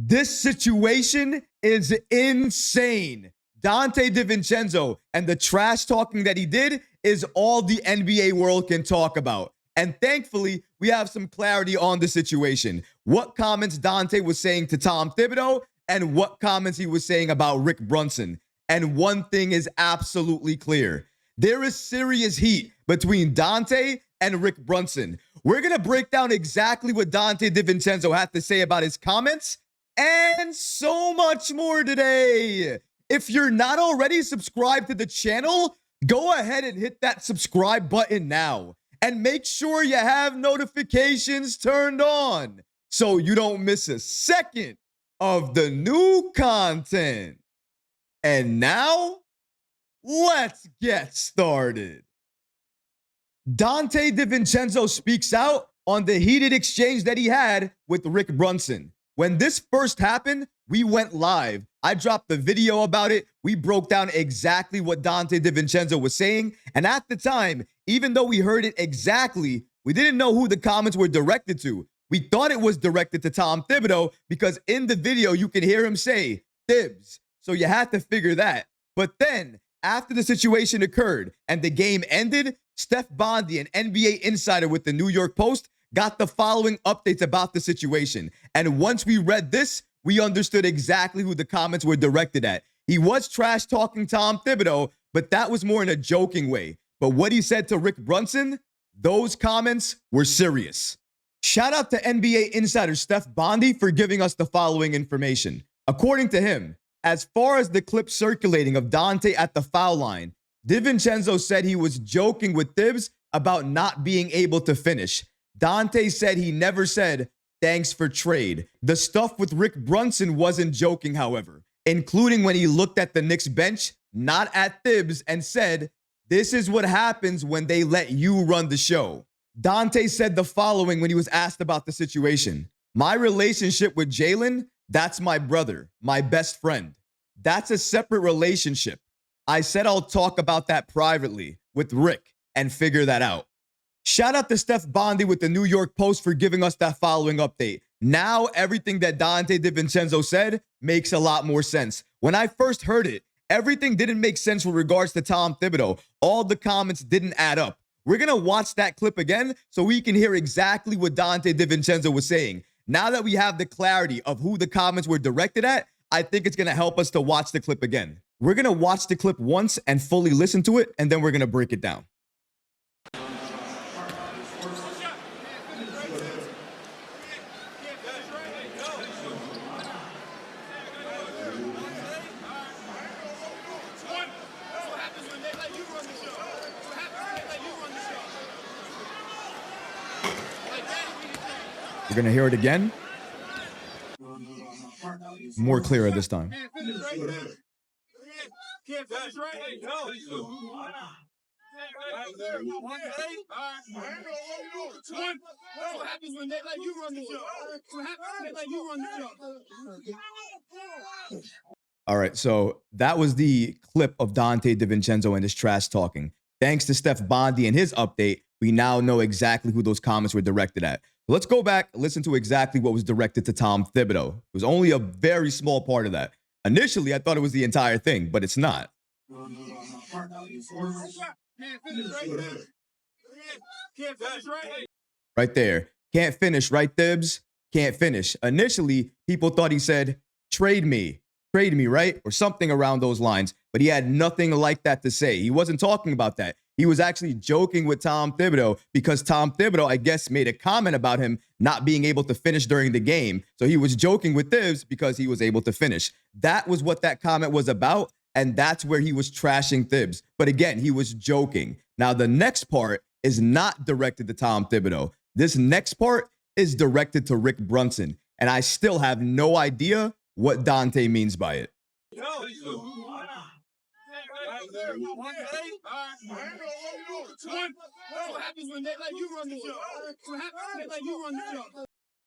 This situation is insane. Donte DiVincenzo and the trash talking that he did is all the NBA world can talk about. And thankfully, we have some clarity on the situation. What comments Donte was saying to Tom Thibodeau and what comments he was saying about Rick Brunson. And one thing is absolutely clear. There is serious heat between Donte and Rick Brunson. We're going to break down exactly what Donte DiVincenzo had to say about his comments and so much more today. If you're not already subscribed to the channel, go ahead and hit that subscribe button now. And make sure you have notifications turned on so you don't miss a second of the new content. And now, let's get started. Donte DiVincenzo speaks out on the heated exchange that he had with Rick Brunson. When this first happened, we went live. I dropped the video about it. We broke down exactly what Donte DiVincenzo was saying. And at the time, even though we heard it exactly, we didn't know who the comments were directed to. We thought it was directed to Tom Thibodeau because in the video, you can hear him say, Thibs. So you had to figure that. But then, after the situation occurred and the game ended, Steph Bondy, an NBA insider with the New York Post, got the following updates about the situation. And once we read this, we understood exactly who the comments were directed at. He was trash talking Tom Thibodeau, but that was more in a joking way. But what he said to Rick Brunson, those comments were serious. Shout out to NBA insider Steph Bondy for giving us the following information. According to him, as far as the clip circulating of Donte at the foul line, DiVincenzo said he was joking with Thibs about not being able to finish. Donte said he never said, thanks for trade. The stuff with Rick Brunson wasn't joking, however, including when he looked at the Knicks bench, not at Thibs, and said, this is what happens when they let you run the show. Donte said the following when he was asked about the situation. My relationship with Jalen, that's my brother, my best friend. That's a separate relationship. I said I'll talk about that privately with Rick and figure that out. Shout out to Steph Bondy with the New York Post for giving us that following update. Now everything that Donte DiVincenzo said makes a lot more sense. When I first heard it, everything didn't make sense with regards to Tom Thibodeau. All the comments didn't add up. We're going to watch that clip again so we can hear exactly what Donte DiVincenzo was saying. Now that we have the clarity of who the comments were directed at, I think it's going to help us to watch the clip again. We're going to watch the clip once and fully listen to it, and then we're going to break it down. We're going to hear it again. More clearer this time. All right, so that was the clip of Donte DiVincenzo and his trash talking. Thanks to Steph Bondy and his update, we now know exactly who those comments were directed at. Let's go back, listen to exactly what was directed to Tom Thibodeau. It was only a very small part of that. Initially, I thought it was the entire thing, but it's not. Right there. Can't finish, right, Thibs? Can't finish. Initially, people thought he said, trade me, right? Or something around those lines. But he had nothing like that to say. He wasn't talking about that. He was actually joking with Tom Thibodeau because Tom Thibodeau, I guess, made a comment about him not being able to finish during the game. So he was joking with Thibs because he was able to finish. That was what that comment was about, and that's where he was trashing Thibs. But again, he was joking. Now, the next part is not directed to Tom Thibodeau. This next part is directed to Rick Brunson, and I still have no idea what Donte means by it.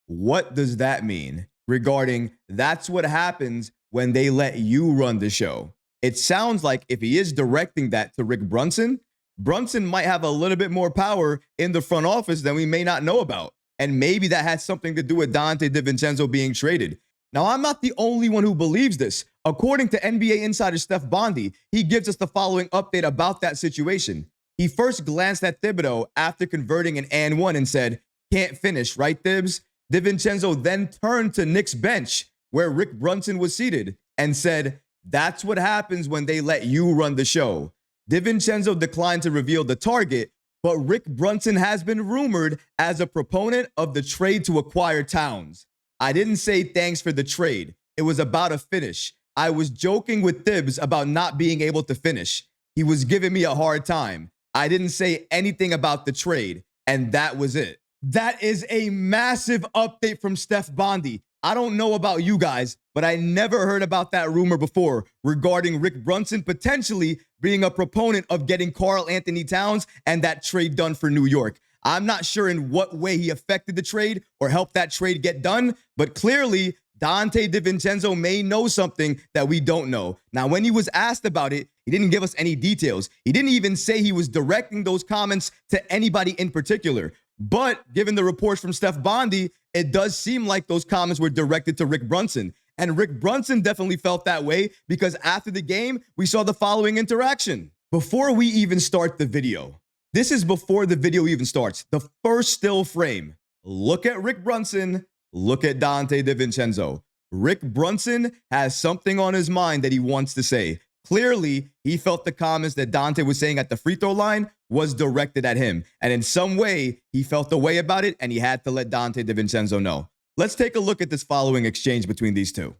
What does that mean regarding that's what happens when they let you run the show? It sounds like if he is directing that to Rick Brunson, Brunson might have a little bit more power in the front office than we may not know about. And maybe that has something to do with Donte DiVincenzo being traded. Now, I'm not the only one who believes this. According to NBA insider Steph Bondy, he gives us the following update about that situation. He first glanced at Thibodeau after converting an and one and said, "Can't finish, right, Thibs?" DiVincenzo then turned to Knicks bench, where Rick Brunson was seated, and said, "That's what happens when they let you run the show." DiVincenzo declined to reveal the target, but Rick Brunson has been rumored as a proponent of the trade to acquire Towns. "I didn't say thanks for the trade. It was about a finish. I was joking with Thibs about not being able to finish. He was giving me a hard time. I didn't say anything about the trade, and that was it." That is a massive update from Steph Bondy. I don't know about you guys, but I never heard about that rumor before regarding Rick Brunson potentially being a proponent of getting Karl Anthony Towns and that trade done for New York. I'm not sure in what way he affected the trade or helped that trade get done, but clearly Donte DiVincenzo may know something that we don't know. Now, when he was asked about it, he didn't give us any details. He didn't even say he was directing those comments to anybody in particular. But given the reports from Steph Bondy, it does seem like those comments were directed to Rick Brunson. And Rick Brunson definitely felt that way because after the game, we saw the following interaction. Before we even start the video, this is before the video even starts. The first still frame. Look at Rick Brunson. Look at Donte DiVincenzo. Rick Brunson has something on his mind that he wants to say. Clearly, he felt the comments that Donte was saying at the free throw line was directed at him. And in some way, he felt the way about it, and he had to let Donte DiVincenzo know. Let's take a look at this following exchange between these two.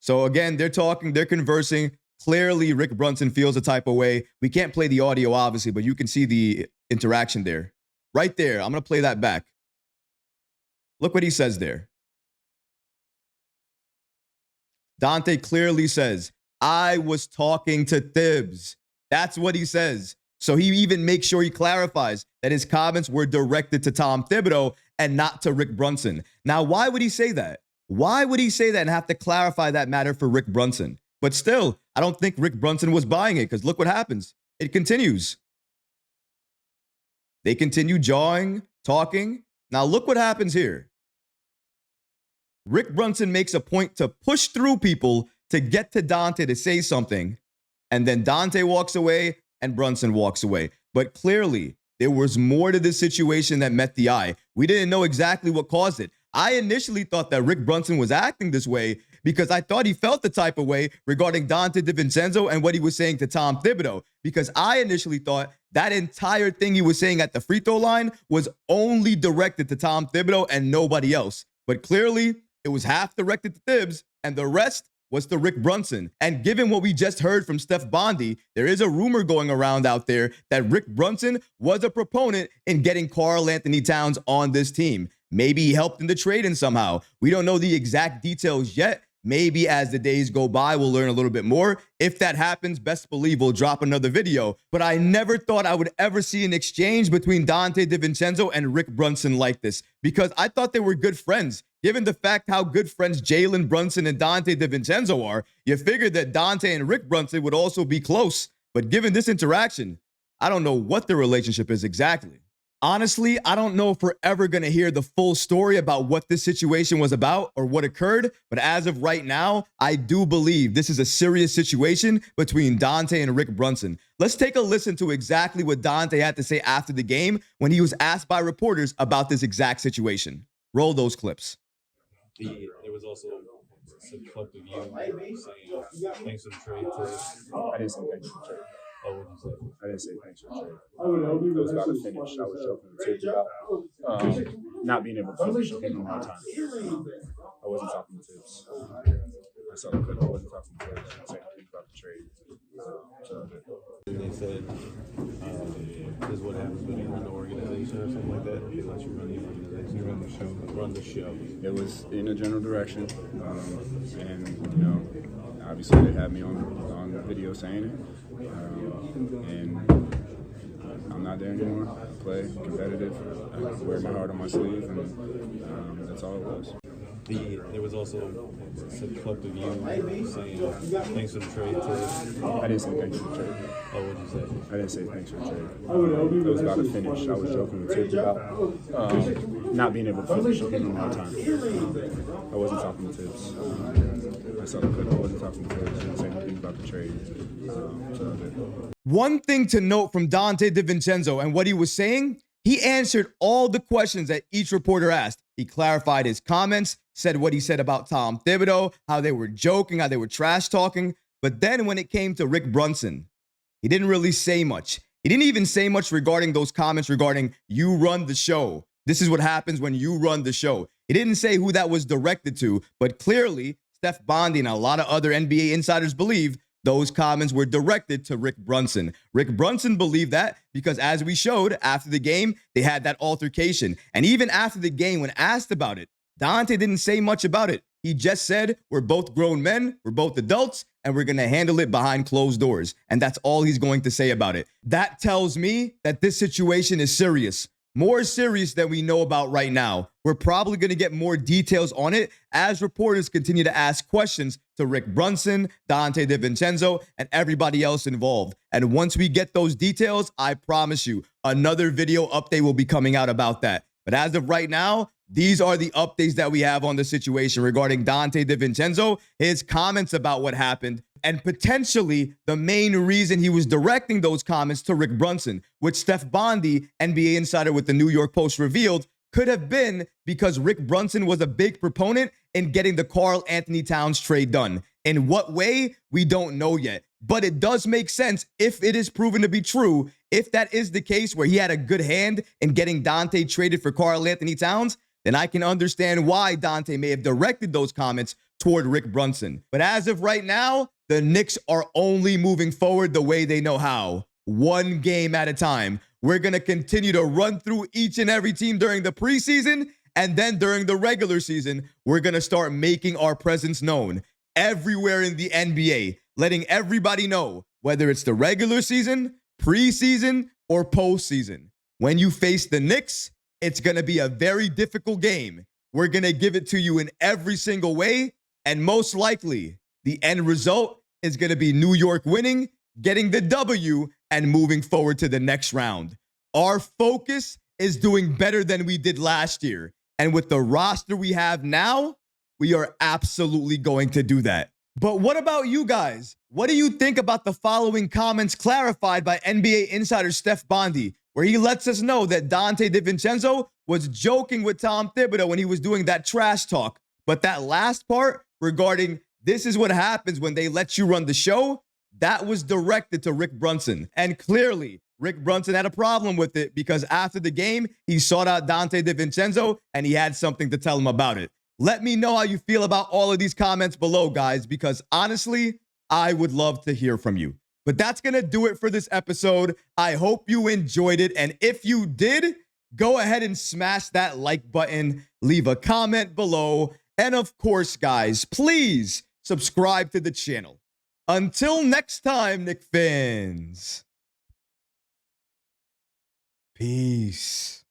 So again, they're talking, they're conversing. Clearly, Rick Brunson feels a type of way. We can't play the audio, obviously, but you can see the interaction there. Right there. I'm going to play that back. Look what he says there. Donte clearly says, "I was talking to Thibs." That's what he says. So he even makes sure he clarifies that his comments were directed to Tom Thibodeau and not to Rick Brunson. Now, why would he say that? Why would he say that and have to clarify that matter for Rick Brunson? But still, I don't think Rick Brunson was buying it because look what happens. It continues. They continue jawing, talking. Now, look what happens here. Rick Brunson makes a point to push through people to get to Donte to say something. And then Donte walks away and Brunson walks away. But clearly, there was more to this situation that met the eye. We didn't know exactly what caused it. I initially thought that Rick Brunson was acting this way because I thought he felt the type of way regarding Donte DiVincenzo and what he was saying to Tom Thibodeau. Because I initially thought that entire thing he was saying at the free throw line was only directed to Tom Thibodeau and nobody else. But clearly, it was half directed to Thibs, and the rest was to Rick Brunson. And given what we just heard from Steph Bondy, there is a rumor going around out there that Rick Brunson was a proponent in getting Karl Anthony Towns on this team. Maybe he helped in the trade somehow. We don't know the exact details yet. Maybe as the days go by, we'll learn a little bit more. If that happens, best believe we'll drop another video. But I never thought I would ever see an exchange between Donte DiVincenzo and Rick Brunson like this because I thought they were good friends. Given the fact how good friends Jalen Brunson and Donte DiVincenzo are, you figured that Donte and Rick Brunson would also be close. But given this interaction, I don't know what the relationship is exactly. Honestly, I don't know if we're ever going to hear the full story about what this situation was about or what occurred, but as of right now, I do believe this is a serious situation between Donte and Rick Brunson. Let's take a listen to exactly what Donte had to say after the game when he was asked by reporters about this exact situation. Roll those clips. There was also some collective view saying thanks for the trade. I didn't say thanks for the trade. Oh, what did you say? I didn't say thanks for the trade. It was about to finish. I was joking with Thibs about not being able to finish. Giving him a hard time. I wasn't talking to Thibs. I saw the clip. I wasn't talking to Thibs. I didn't say anything about the trade. They said, this is what happens when you run the organization or something like that. They let you run the organization, you run the show. It was in a general direction, and you know, obviously they had me on video saying it, and I'm not there anymore. I play competitive. I wear my heart on my sleeve, and that's all it was. There was also some collective view saying thanks for the trade. I didn't say thanks for the trade. Oh, what did you say? I didn't say thanks for the trade. It was about to finish. I was joking with Thibs about not being able to finish and giving him a hard time. I wasn't talking to Thibs. I saw the clip. I wasn't talking to Thibs. Didn't say anything about the trade. One thing to note from Donte DiVincenzo and what he was saying, he answered all the questions that each reporter asked. He clarified his comments, said what he said about Tom Thibodeau, how they were joking, how they were trash talking. But then when it came to Rick Brunson, he didn't really say much. He didn't even say much regarding those comments regarding you run the show. This is what happens when you run the show. He didn't say who that was directed to, but clearly Steph Bondy and a lot of other NBA insiders believe those comments were directed to Rick Brunson. Rick Brunson believed that because, as we showed after the game, they had that altercation. And even after the game, when asked about it, Donte didn't say much about it. He just said, we're both grown men, we're both adults, and we're going to handle it behind closed doors. And that's all he's going to say about it. That tells me that this situation is serious. More serious than we know about right now. We're probably going to get more details on it as reporters continue to ask questions to Rick Brunson, Donte DiVincenzo, and everybody else involved. And once we get those details, I promise you, another video update will be coming out about that. But as of right now, these are the updates that we have on the situation regarding Donte DiVincenzo, his comments about what happened, and potentially the main reason he was directing those comments to Rick Brunson, which Steph Bondy, NBA insider with the New York Post, revealed could have been because Rick Brunson was a big proponent in getting the Karl Anthony Towns trade done. In what way? We don't know yet. But it does make sense if it is proven to be true. If that is the case where he had a good hand in getting Donte traded for Karl Anthony Towns, then I can understand why Donte may have directed those comments toward Rick Brunson. But as of right now, the Knicks are only moving forward the way they know how, one game at a time. We're going to continue to run through each and every team during the preseason, and then during the regular season, we're going to start making our presence known everywhere in the NBA, letting everybody know whether it's the regular season, preseason, or postseason. When you face the Knicks, it's going to be a very difficult game. We're going to give it to you in every single way, and most likely, the end result is going to be New York winning, getting the W, and moving forward to the next round. Our focus is doing better than we did last year. And with the roster we have now, we are absolutely going to do that. But what about you guys? What do you think about the following comments clarified by NBA insider Steph Bondy, where he lets us know that Donte DiVincenzo was joking with Tom Thibodeau when he was doing that trash talk. But that last part regarding this is what happens when they let you run the show, that was directed to Rick Brunson. And clearly, Rick Brunson had a problem with it because after the game, he sought out Donte DiVincenzo and he had something to tell him about it. Let me know how you feel about all of these comments below, guys, because honestly, I would love to hear from you. But that's going to do it for this episode. I hope you enjoyed it. And if you did, go ahead and smash that like button, leave a comment below. And of course, guys, please subscribe to the channel. Until next time, Knick fans. Peace.